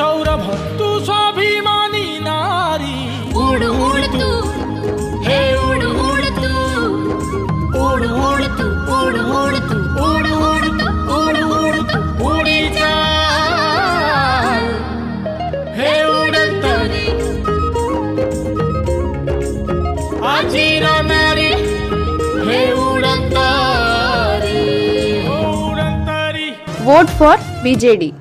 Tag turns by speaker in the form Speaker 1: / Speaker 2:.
Speaker 1: सौरभ तू स्वाभिमानी नारी।
Speaker 2: उड़ उड़ तू, हे उड़ उड़ तू, उड़ उड़ तू, उड़ उड़ तू, उड़ उड़ तू, उड़ उड़ तू, उड़ी जा,
Speaker 1: हे उड़न तरी आजीरा नारी,
Speaker 2: हे उड़न तारी।
Speaker 1: उड़न तरी।
Speaker 3: Vote for BJD.